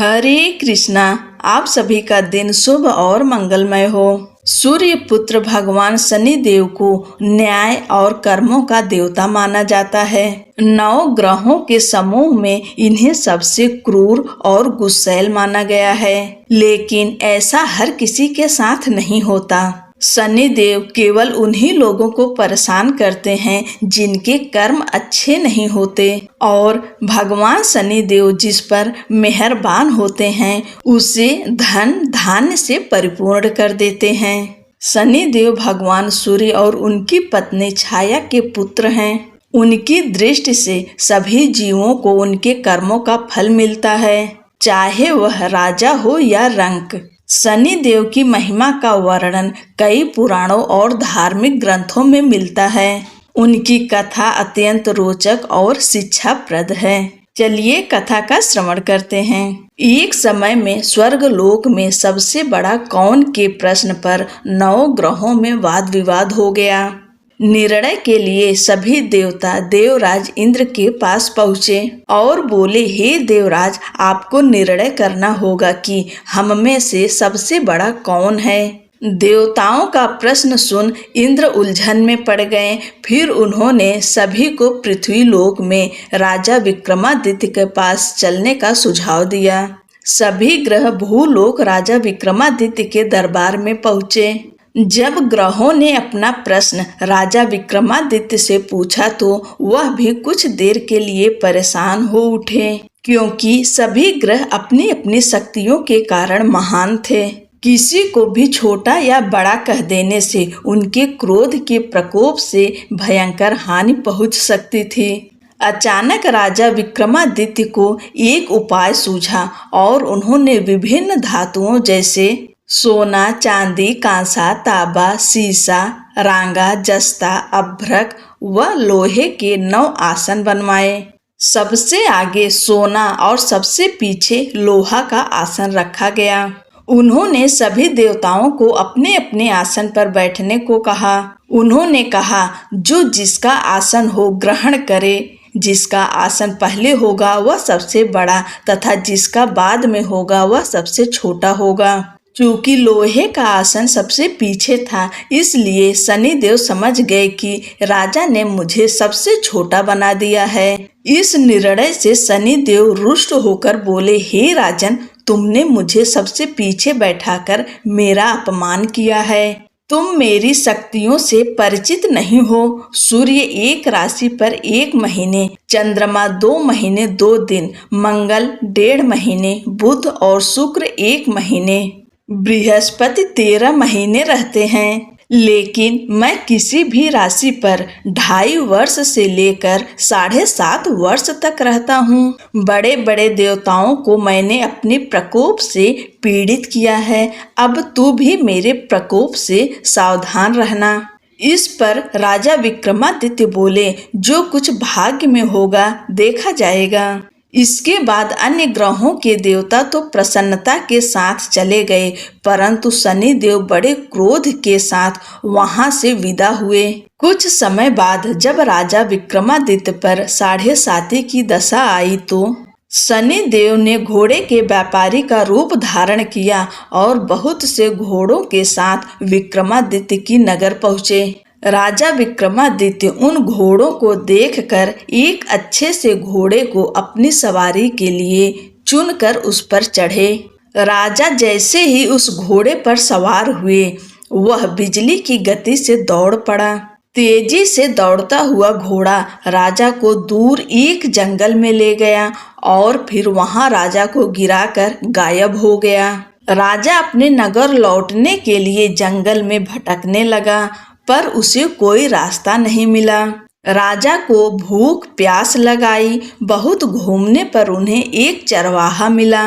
हरे कृष्णा। आप सभी का दिन शुभ और मंगलमय हो। सूर्य पुत्र भगवान शनि देव को न्याय और कर्मों का देवता माना जाता है। 9 ग्रहों के समूह में इन्हें सबसे क्रूर और गुस्सैल माना गया है, लेकिन ऐसा हर किसी के साथ नहीं होता। शनि देव केवल उन्हीं लोगों को परेशान करते हैं जिनके कर्म अच्छे नहीं होते, और भगवान शनि देव जिस पर मेहरबान होते हैं उसे धन धान्य से परिपूर्ण कर देते हैं। शनि देव भगवान सूर्य और उनकी पत्नी छाया के पुत्र हैं। उनकी दृष्टि से सभी जीवों को उनके कर्मों का फल मिलता है, चाहे वह राजा हो या रंक। शनि देव की महिमा का वर्णन कई पुराणों और धार्मिक ग्रंथों में मिलता है। उनकी कथा अत्यंत रोचक और शिक्षाप्रद है। चलिए कथा का श्रवण करते हैं। एक समय में स्वर्ग लोक में सबसे बड़ा कौन के प्रश्न पर 9 ग्रहों में वाद विवाद हो गया। निर्णय के लिए सभी देवता देवराज इंद्र के पास पहुँचे और बोले, हे देवराज, आपको निर्णय करना होगा कि हम में से सबसे बड़ा कौन है। देवताओं का प्रश्न सुन इंद्र उलझन में पड़ गए। फिर उन्होंने सभी को पृथ्वी लोक में राजा विक्रमादित्य के पास चलने का सुझाव दिया। सभी ग्रह भूलोक राजा विक्रमादित्य के दरबार में पहुँचे। जब ग्रहों ने अपना प्रश्न राजा विक्रमादित्य से पूछा तो वह भी कुछ देर के लिए परेशान हो उठे, क्योंकि सभी ग्रह अपनी अपनी शक्तियों के कारण महान थे। किसी को भी छोटा या बड़ा कह देने से उनके क्रोध के प्रकोप से भयंकर हानि पहुंच सकती थी। अचानक राजा विक्रमादित्य को एक उपाय सूझा और उन्होंने विभिन्न धातुओं जैसे सोना, चांदी, कांसा, तांबा, सीसा, रांगा, जस्ता, अभ्रक व लोहे के 9 आसन बनवाए। सबसे आगे सोना और सबसे पीछे लोहा का आसन रखा गया। उन्होंने सभी देवताओं को अपने अपने आसन पर बैठने को कहा। उन्होंने कहा, जो जिसका आसन हो ग्रहण करे। जिसका आसन पहले होगा वह सबसे बड़ा तथा जिसका बाद में होगा वह सबसे छोटा होगा। चूंकि लोहे का आसन सबसे पीछे था, इसलिए शनि देव समझ गए कि राजा ने मुझे सबसे छोटा बना दिया है। इस निर्णय से शनि देव रुष्ट होकर बोले, हे राजन, तुमने मुझे सबसे पीछे बैठाकर मेरा अपमान किया है। तुम मेरी शक्तियों से परिचित नहीं हो। सूर्य एक राशि पर 1 महीने, चंद्रमा 2 महीने 2 दिन, मंगल 1.5 महीने, बुध और शुक्र 1 महीने, बृहस्पति 13 महीने रहते हैं। लेकिन मैं किसी भी राशि पर 2.5 वर्ष से लेकर 7.5 वर्ष तक रहता हूँ। बड़े बड़े देवताओं को मैंने अपने प्रकोप से पीड़ित किया है। अब तू भी मेरे प्रकोप से सावधान रहना। इस पर राजा विक्रमादित्य बोले, जो कुछ भाग्य में होगा देखा जाएगा। इसके बाद अन्य ग्रहों के देवता तो प्रसन्नता के साथ चले गए, परंतु शनि देव बड़े क्रोध के साथ वहां से विदा हुए। कुछ समय बाद जब राजा विक्रमादित्य पर 7.5 की दशा आई तो शनि देव ने घोड़े के व्यापारी का रूप धारण किया और बहुत से घोड़ों के साथ विक्रमादित्य की नगर पहुँचे। राजा विक्रमादित्य उन घोड़ों को देखकर एक अच्छे से घोड़े को अपनी सवारी के लिए चुनकर उस पर चढ़े। राजा जैसे ही उस घोड़े पर सवार हुए, वह बिजली की गति से दौड़ पड़ा। तेजी से दौड़ता हुआ घोड़ा राजा को दूर एक जंगल में ले गया और फिर वहां राजा को गिराकर गायब हो गया। राजा अपने नगर लौटने के लिए जंगल में भटकने लगा, पर उसे कोई रास्ता नहीं मिला। राजा को भूख प्यास लगाई। बहुत घूमने पर उन्हें एक चरवाहा मिला।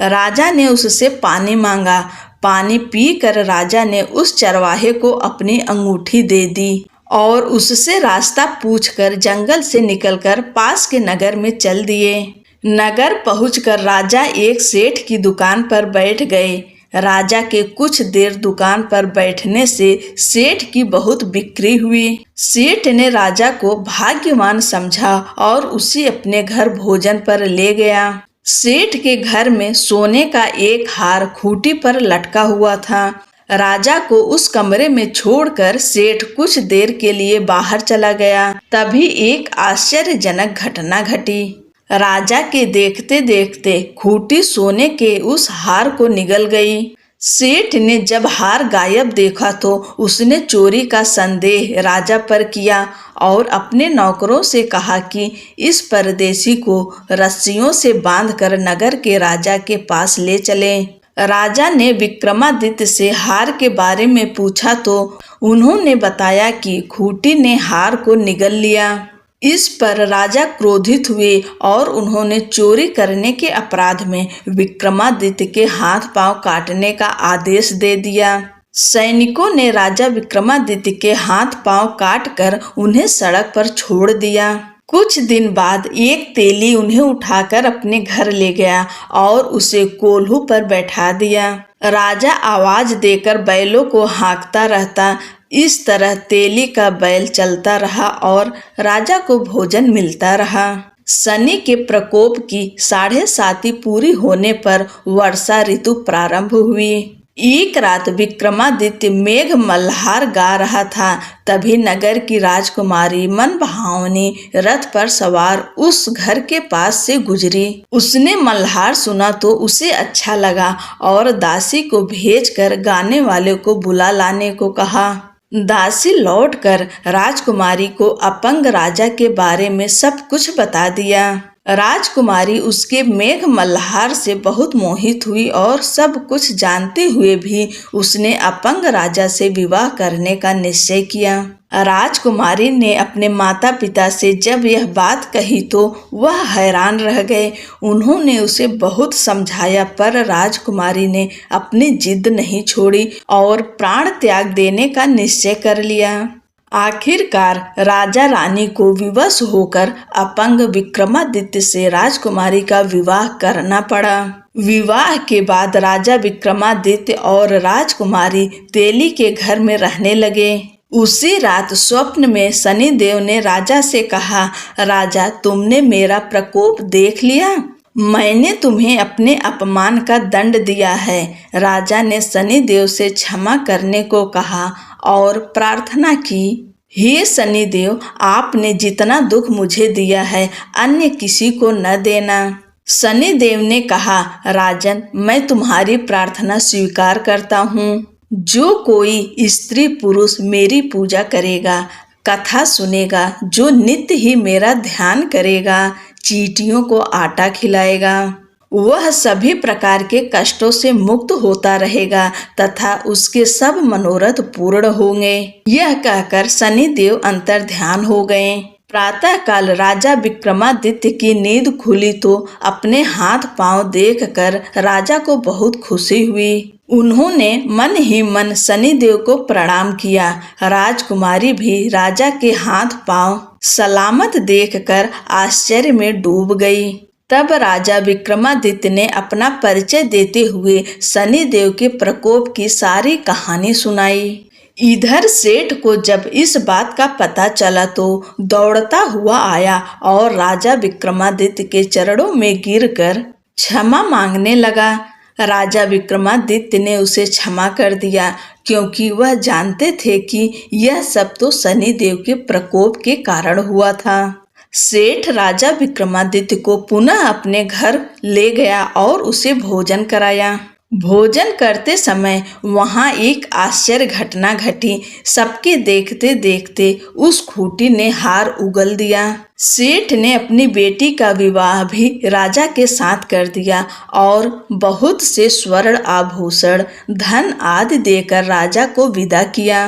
राजा ने उससे पानी मांगा। पानी पीकर राजा ने उस चरवाहे को अपनी अंगूठी दे दी और उससे रास्ता पूछकर जंगल से निकलकर पास के नगर में चल दिए। नगर पहुंचकर राजा एक सेठ की दुकान पर बैठ गए। राजा के कुछ देर दुकान पर बैठने से सेठ की बहुत बिक्री हुई। सेठ ने राजा को भाग्यवान समझा और उसे अपने घर भोजन पर ले गया। सेठ के घर में सोने का एक हार खूंटी पर लटका हुआ था। राजा को उस कमरे में छोड़कर सेठ कुछ देर के लिए बाहर चला गया। तभी एक आश्चर्यजनक घटना घटी। राजा के देखते देखते खूंटी सोने के उस हार को निगल गई। सेठ ने जब हार गायब देखा तो उसने चोरी का संदेह राजा पर किया और अपने नौकरों से कहा कि इस परदेशी को रस्सियों से बांधकर नगर के राजा के पास ले चलें। राजा ने विक्रमादित्य से हार के बारे में पूछा तो उन्होंने बताया कि खूंटी ने हार को निगल लिया। इस पर राजा क्रोधित हुए और उन्होंने चोरी करने के अपराध में विक्रमादित्य के हाथ पांव काटने का आदेश दे दिया। सैनिकों ने राजा विक्रमादित्य के हाथ पांव काटकर उन्हें सड़क पर छोड़ दिया। कुछ दिन बाद एक तेली उन्हें उठाकर अपने घर ले गया और उसे कोल्हू पर बैठा दिया। राजा आवाज देकर बैलों को हाँकता रहता। इस तरह तेली का बैल चलता रहा और राजा को भोजन मिलता रहा। शनि के प्रकोप की 7.5 पूरी होने पर वर्षा ऋतु प्रारंभ हुई। एक रात विक्रमादित्य मेघ मल्हार गा रहा था। तभी नगर की राजकुमारी मन भावनी रथ पर सवार उस घर के पास से गुजरी। उसने मल्हार सुना तो उसे अच्छा लगा और दासी को भेजकर गाने वाले को बुला लाने को कहा। दासी लौटकर राजकुमारी को अपंग राजा के बारे में सब कुछ बता दिया। राजकुमारी उसके मेघ मल्हार से बहुत मोहित हुई और सब कुछ जानते हुए भी उसने अपंग राजा से विवाह करने का निश्चय किया। राजकुमारी ने अपने माता पिता से जब यह बात कही तो वह हैरान रह गए। उन्होंने उसे बहुत समझाया पर राजकुमारी ने अपनी जिद नहीं छोड़ी और प्राण त्याग देने का निश्चय कर लिया। आखिरकार राजा रानी को विवश होकर अपंग विक्रमादित्य से राजकुमारी का विवाह करना पड़ा। विवाह के बाद राजा विक्रमादित्य और राजकुमारी तेली के घर में रहने लगे। उसी रात स्वप्न में शनिदेव ने राजा से कहा, राजा तुमने मेरा प्रकोप देख लिया, मैंने तुम्हें अपने अपमान का दंड दिया है। राजा ने शनिदेव से क्षमा करने को कहा और प्रार्थना की, हे शनिदेव आपने जितना दुख मुझे दिया है अन्य किसी को न देना। शनिदेव ने कहा, राजन मैं तुम्हारी प्रार्थना स्वीकार करता हूँ। जो कोई स्त्री पुरुष मेरी पूजा करेगा, कथा सुनेगा, जो नित्य ही मेरा ध्यान करेगा, चींटियों को आटा खिलाएगा, वह सभी प्रकार के कष्टों से मुक्त होता रहेगा तथा उसके सब मनोरथ पूर्ण होंगे। यह कहकर शनिदेव अंतर्ध्यान हो गए। प्रातः काल राजा विक्रमादित्य की नींद खुली तो अपने हाथ पांव देखकर राजा को बहुत खुशी हुई। उन्होंने मन ही मन शनिदेव को प्रणाम किया। राजकुमारी भी राजा के हाथ पांव सलामत देखकर आश्चर्य में डूब गई। तब राजा विक्रमादित्य ने अपना परिचय देते हुए शनिदेव के प्रकोप की सारी कहानी सुनाई। इधर सेठ को जब इस बात का पता चला तो दौड़ता हुआ आया और राजा विक्रमादित्य के चरणों में गिरकर क्षमा मांगने लगा। राजा विक्रमादित्य ने उसे क्षमा कर दिया क्योंकि वह जानते थे कि यह सब तो शनिदेव के प्रकोप के कारण हुआ था। सेठ राजा विक्रमादित्य को पुनः अपने घर ले गया और उसे भोजन कराया। भोजन करते समय वहां एक आश्चर्य घटना घटी। सबके देखते देखते उस खूंटी ने हार उगल दिया। सेठ ने अपनी बेटी का विवाह भी राजा के साथ कर दिया और बहुत से स्वर्ण आभूषण, धन आदि देकर राजा को विदा किया।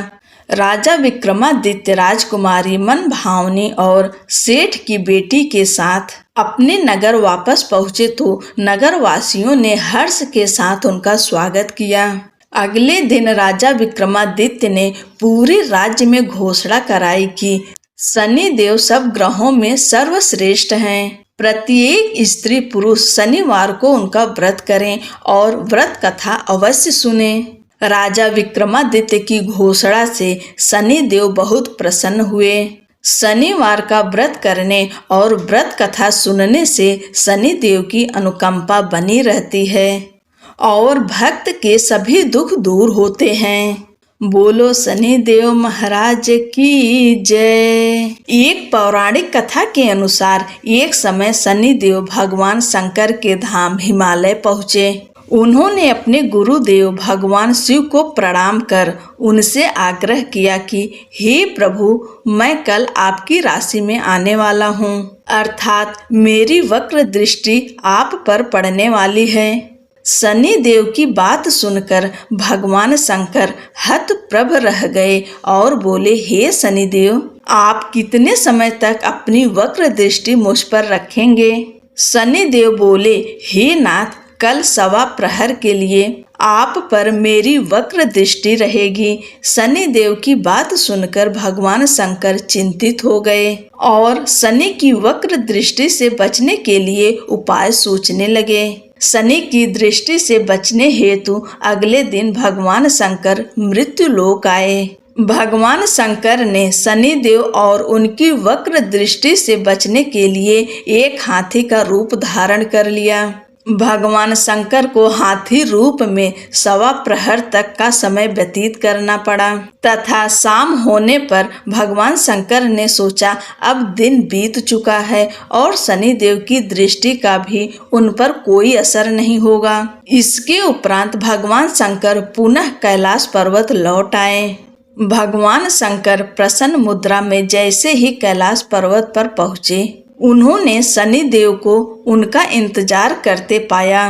राजा विक्रमादित्य राजकुमारी मन भावनी और सेठ की बेटी के साथ अपने नगर वापस पहुंचे तो नगर वासियों ने हर्ष के साथ उनका स्वागत किया। अगले दिन राजा विक्रमादित्य ने पूरे राज्य में घोषणा कराई कि शनिदेव सब ग्रहों में सर्वश्रेष्ठ हैं। प्रत्येक स्त्री पुरुष शनिवार को उनका व्रत करें और व्रत कथा अवश्य सुने। राजा विक्रमादित्य की घोषणा से शनिदेव बहुत प्रसन्न हुए। शनिवार का व्रत करने और व्रत कथा सुनने से शनि देव की अनुकंपा बनी रहती है और भक्त के सभी दुख दूर होते हैं। बोलो शनि देव महाराज की जय। एक पौराणिक कथा के अनुसार एक समय शनि देव भगवान शंकर के धाम हिमालय पहुँचे। उन्होंने अपने गुरुदेव भगवान शिव को प्रणाम कर उनसे आग्रह किया कि हे प्रभु, मैं कल आपकी राशि में आने वाला हूँ, अर्थात मेरी वक्र दृष्टि आप पर पड़ने वाली है। शनि देव की बात सुनकर भगवान शंकर हतप्रभ रह गए और बोले, हे शनि देव, आप कितने समय तक अपनी वक्र दृष्टि मुझ पर रखेंगे? शनि देव बोले, हे नाथ, कल सवा प्रहर के लिए आप पर मेरी वक्र दृष्टि रहेगी। शनि देव की बात सुनकर भगवान शंकर चिंतित हो गए और शनि की वक्र दृष्टि से बचने के लिए उपाय सोचने लगे। शनि की दृष्टि से बचने हेतु अगले दिन भगवान शंकर मृत्युलोक आए। भगवान शंकर ने शनि देव और उनकी वक्र दृष्टि से बचने के लिए एक हाथी का रूप धारण कर लिया। भगवान शंकर को हाथी रूप में सवा प्रहर तक का समय व्यतीत करना पड़ा तथा शाम होने पर भगवान शंकर ने सोचा, अब दिन बीत चुका है और शनि देव की दृष्टि का भी उन पर कोई असर नहीं होगा। इसके उपरांत भगवान शंकर पुनः कैलाश पर्वत लौट आए। भगवान शंकर प्रसन्न मुद्रा में जैसे ही कैलाश पर्वत पर पहुँचे, उन्होंने शनि देव को उनका इंतजार करते पाया।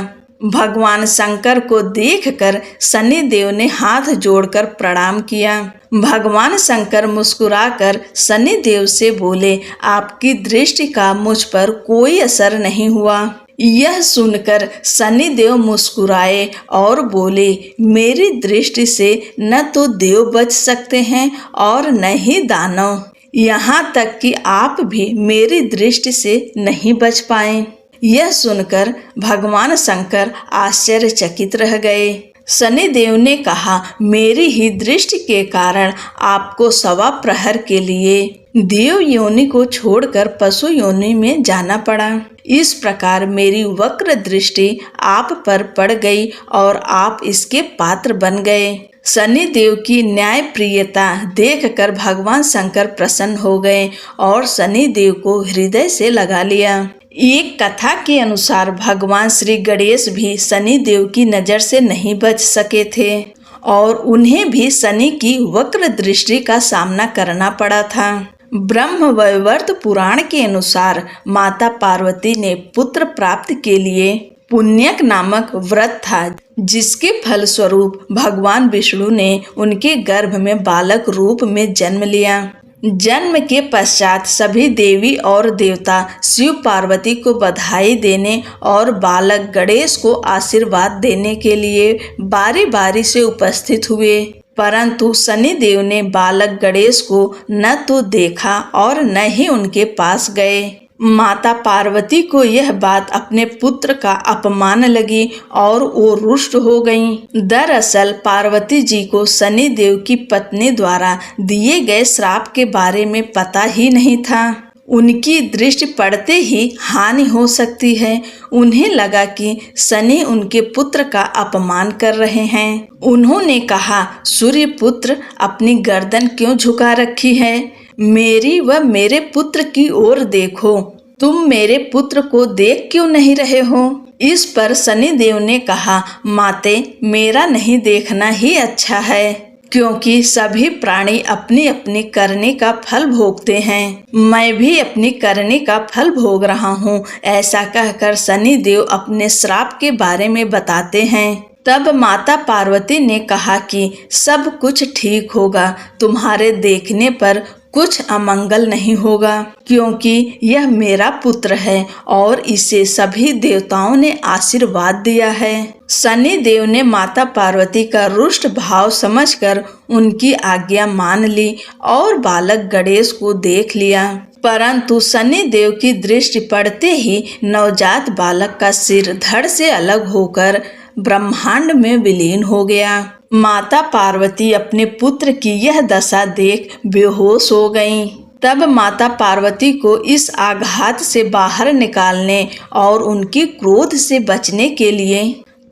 भगवान शंकर को देखकर शनि देव ने हाथ जोड़कर प्रणाम किया। भगवान शंकर मुस्कुराकर शनि देव से बोले, आपकी दृष्टि का मुझ पर कोई असर नहीं हुआ। यह सुनकर शनि देव मुस्कुराए और बोले, मेरी दृष्टि से न तो देव बच सकते हैं और न ही दानव, यहाँ तक कि आप भी मेरी दृष्टि से नहीं बच पाए। यह सुनकर भगवान शंकर आश्चर्यचकित रह गए। शनि देव ने कहा, मेरी ही दृष्टि के कारण आपको सवा प्रहर के लिए देव योनि को छोड़कर पशु योनि में जाना पड़ा। इस प्रकार मेरी वक्र दृष्टि आप पर पड़ गई और आप इसके पात्र बन गए। शनि देव की न्याय प्रियता देखकर भगवान शंकर प्रसन्न हो गए और शनि देव को हृदय से लगा लिया। एक कथा के अनुसार भगवान श्री गणेश भी शनि देव की नजर से नहीं बच सके थे और उन्हें भी शनि की वक्र दृष्टि का सामना करना पड़ा था। ब्रह्म वैवर्त पुराण के अनुसार माता पार्वती ने पुत्र प्राप्ति के लिए पुण्यक नामक व्रत था, जिसके फलस्वरूप भगवान विष्णु ने उनके गर्भ में बालक रूप में जन्म लिया। जन्म के पश्चात सभी देवी और देवता शिव पार्वती को बधाई देने और बालक गणेश को आशीर्वाद देने के लिए बारी बारी से उपस्थित हुए, परंतु शनि देव ने बालक गणेश को न तो देखा और न ही उनके पास गए। माता पार्वती को यह बात अपने पुत्र का अपमान लगी और वो रुष्ट हो गईं। दरअसल पार्वती जी को शनि देव की पत्नी द्वारा दिए गए श्राप के बारे में पता ही नहीं था। उनकी दृष्टि पड़ते ही हानि हो सकती है। उन्हें लगा कि शनि उनके पुत्र का अपमान कर रहे हैं। उन्होंने कहा, सूर्य पुत्र, अपनी गर्दन क्यों झुका रखी है? मेरी व मेरे पुत्र की ओर देखो, तुम मेरे पुत्र को देख क्यों नहीं रहे हो? इस पर शनि देव ने कहा, माते, मेरा नहीं देखना ही अच्छा है, क्योंकि सभी प्राणी अपनी अपनी करने का फल भोगते हैं। मैं भी अपनी करने का फल भोग रहा हूँ। ऐसा कहकर शनि देव अपने श्राप के बारे में बताते हैं। तब माता पार्वती ने कहा कि सब कुछ ठीक होगा, तुम्हारे देखने पर कुछ अमंगल नहीं होगा, क्योंकि यह मेरा पुत्र है और इसे सभी देवताओं ने आशीर्वाद दिया है। शनि देव ने माता पार्वती का रुष्ट भाव समझकर उनकी आज्ञा मान ली और बालक गणेश को देख लिया, परंतु शनि देव की दृष्टि पड़ते ही नवजात बालक का सिर धड़ से अलग होकर ब्रह्मांड में विलीन हो गया। माता पार्वती अपने पुत्र की यह दशा देख बेहोश हो गईं। तब माता पार्वती को इस आघात से बाहर निकालने और उनके क्रोध से बचने के लिए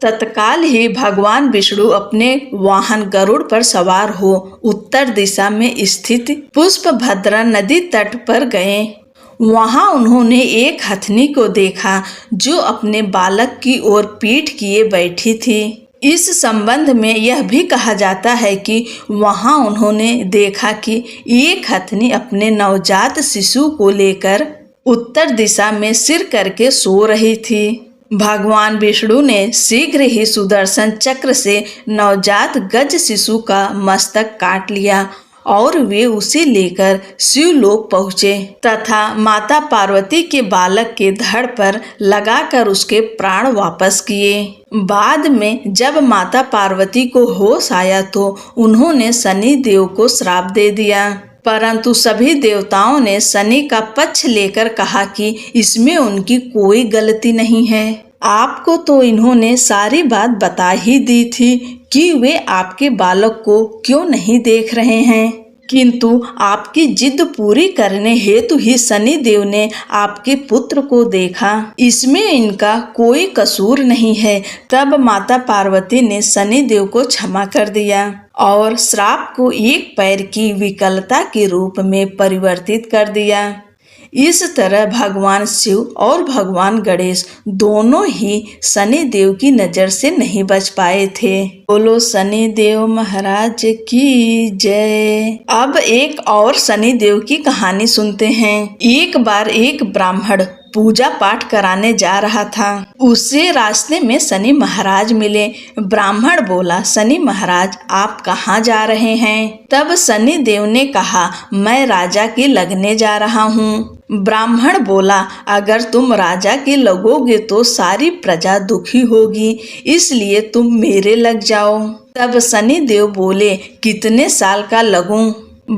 तत्काल ही भगवान विष्णु अपने वाहन गरुड़ पर सवार हो उत्तर दिशा में स्थित पुष्पभद्रा नदी तट पर गए। वहां उन्होंने एक हथनी को देखा जो अपने बालक की ओर पीठ किए बैठी थी। इस संबंध में यह भी कहा जाता है कि वहां उन्होंने देखा कि एक हथनी अपने नवजात शिशु को लेकर उत्तर दिशा में सिर करके सो रही थी। भगवान विष्णु ने शीघ्र ही सुदर्शन चक्र से नवजात गज शिशु का मस्तक काट लिया और वे उसे लेकर शिवलोक पहुँचे तथा माता पार्वती के बालक के धड़ पर लगाकर उसके प्राण वापस किए। बाद में जब माता पार्वती को होश आया तो उन्होंने शनि देव को श्राप दे दिया, परंतु सभी देवताओं ने शनि का पक्ष लेकर कहा कि इसमें उनकी कोई गलती नहीं है। आपको तो इन्होंने सारी बात बता ही दी थी कि वे आपके बालक को क्यों नहीं देख रहे हैं, किंतु आपकी जिद पूरी करने हेतु ही शनि देव ने आपके पुत्र को देखा, इसमें इनका कोई कसूर नहीं है। तब माता पार्वती ने शनि देव को क्षमा कर दिया और श्राप को एक पैर की विकलता के रूप में परिवर्तित कर दिया। इस तरह भगवान शिव और भगवान गणेश दोनों ही शनि देव की नजर से नहीं बच पाए थे। बोलो शनि देव महाराज की जय। अब एक और शनि देव की कहानी सुनते हैं। एक बार एक ब्राह्मण पूजा पाठ कराने जा रहा था। उसे रास्ते में शनि महाराज मिले। ब्राह्मण बोला, शनि महाराज आप कहाँ जा रहे हैं? तब शनि देव ने कहा, मैं राजा के लगने जा रहा हूँ। ब्राह्मण बोला, अगर तुम राजा के लगोगे तो सारी प्रजा दुखी होगी, इसलिए तुम मेरे लग जाओ। तब शनि देव बोले, कितने साल का लगूं?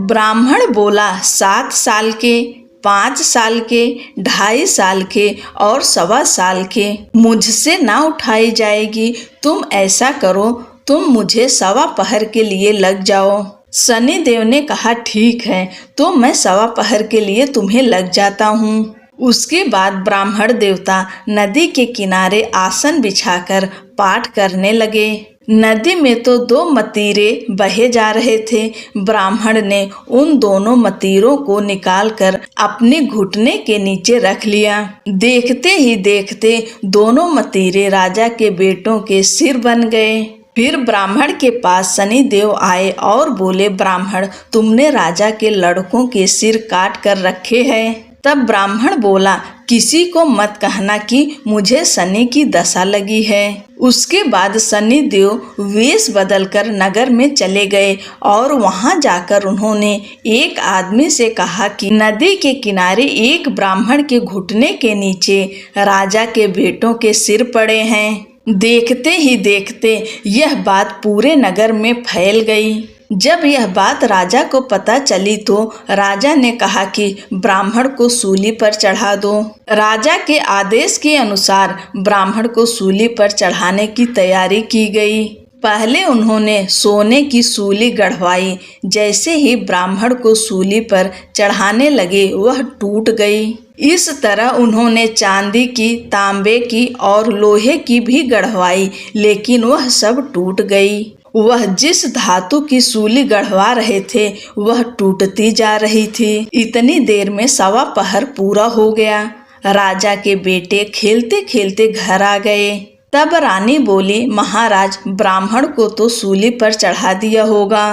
ब्राह्मण बोला, 7 साल के, 5 साल के, 2.5 साल के और 1.25 साल के। मुझसे ना उठाई जाएगी। तुम ऐसा करो, तुम मुझे 1.25 पहर के लिए लग जाओ। शनि देव ने कहा, ठीक है, तो मैं 1.25 पहर के लिए तुम्हें लग जाता हूँ। उसके बाद ब्राह्मण देवता नदी के किनारे आसन बिछाकर पाठ करने लगे। नदी में तो 2 मतीरे बहे जा रहे थे। ब्राह्मण ने उन दोनों मतीरों को निकालकर अपने घुटने के नीचे रख लिया। देखते ही देखते दोनों मतीरे राजा के बेटों के सिर बन गए। फिर ब्राह्मण के पास शनि देव आए और बोले, ब्राह्मण, तुमने राजा के लड़कों के सिर काट कर रखे हैं। तब ब्राह्मण बोला, किसी को मत कहना कि मुझे शनि की दशा लगी है। उसके बाद शनि देव वेश बदलकर नगर में चले गए और वहां जाकर उन्होंने एक आदमी से कहा कि नदी के किनारे एक ब्राह्मण के घुटने के नीचे राजा के बेटों के सिर पड़े हैं। देखते ही देखते यह बात पूरे नगर में फैल गई। जब यह बात राजा को पता चली तो राजा ने कहा कि ब्राह्मण को सूली पर चढ़ा दो। राजा के आदेश के अनुसार ब्राह्मण को सूली पर चढ़ाने की तैयारी की गई। पहले उन्होंने सोने की सूली गढ़वाई। जैसे ही ब्राह्मण को सूली पर चढ़ाने लगे वह टूट गई। इस तरह उन्होंने चांदी की, तांबे की और लोहे की भी गढ़वाई, लेकिन वह सब टूट गई। वह जिस धातु की सूली गढ़वा रहे थे वह टूटती जा रही थी। इतनी देर में 1.25 पहर पूरा हो गया। राजा के बेटे खेलते खेलते घर आ गए। तब रानी बोली, महाराज, ब्राह्मण को तो सूली पर चढ़ा दिया होगा।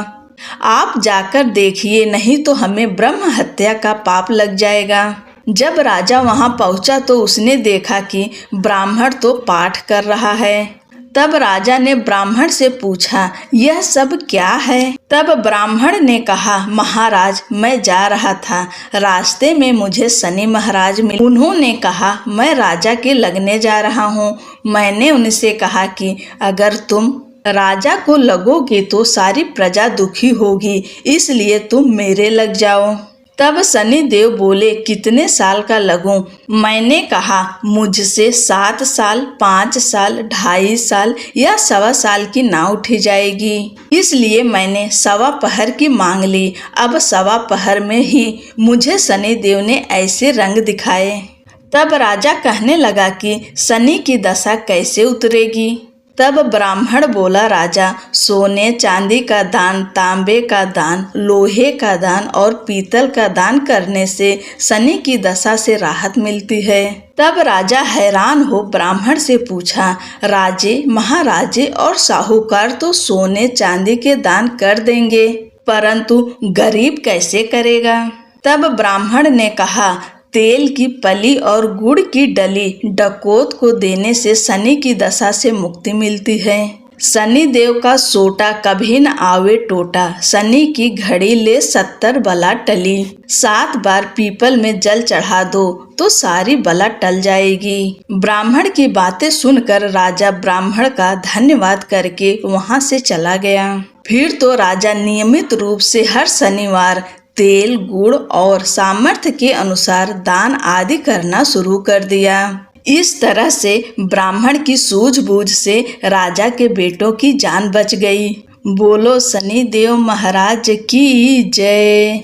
आप जाकर देखिए, नहीं तो हमें ब्रह्म हत्या का पाप लग जाएगा। जब राजा वहां पहुंचा तो उसने देखा कि ब्राह्मण तो पाठ कर रहा है। तब राजा ने ब्राह्मण से पूछा, यह सब क्या है? तब ब्राह्मण ने कहा, महाराज, मैं जा रहा था, रास्ते में मुझे शनि महाराज मिले। उन्होंने कहा, मैं राजा के लगने जा रहा हूँ। मैंने उनसे कहा कि अगर तुम राजा को लगोगे तो सारी प्रजा दुखी होगी, इसलिए तुम मेरे लग जाओ। तब शनि देव बोले, कितने साल का लगूं? मैंने कहा, मुझसे 7 साल, 5 साल, 2.5 साल या 1.25 साल की नाव उठी जाएगी। इसलिए मैंने 1.25 पहर की मांग ली। अब 1.25 पहर में ही मुझे शनि देव ने ऐसे रंग दिखाए। तब राजा कहने लगा कि शनि की दशा कैसे उतरेगी। तब ब्राह्मण बोला, राजा, सोने चांदी का दान, तांबे का दान, लोहे का दान और पीतल का दान करने से शनि की दशा से राहत मिलती है। तब राजा हैरान हो ब्राह्मण से पूछा, राजे, महाराजे और साहूकार तो सोने चांदी के दान कर देंगे, परंतु गरीब कैसे करेगा? तब ब्राह्मण ने कहा, तेल की पली और गुड़ की डली डकोत को देने से शनि की दशा से मुक्ति मिलती है। शनि देव का सोटा कभी न आवे टोटा, शनि की घड़ी ले 70 बला टली। 7 बार पीपल में जल चढ़ा दो तो सारी बला टल जाएगी। ब्राह्मण की बातें सुनकर राजा ब्राह्मण का धन्यवाद करके वहां से चला गया। फिर तो राजा नियमित रूप से हर शनिवार तेल, गुड़ और सामर्थ्य के अनुसार दान आदि करना शुरू कर दिया। इस तरह से ब्राह्मण की सूझबूझ से राजा के बेटों की जान बच गई। बोलो शनि देव महाराज की जय।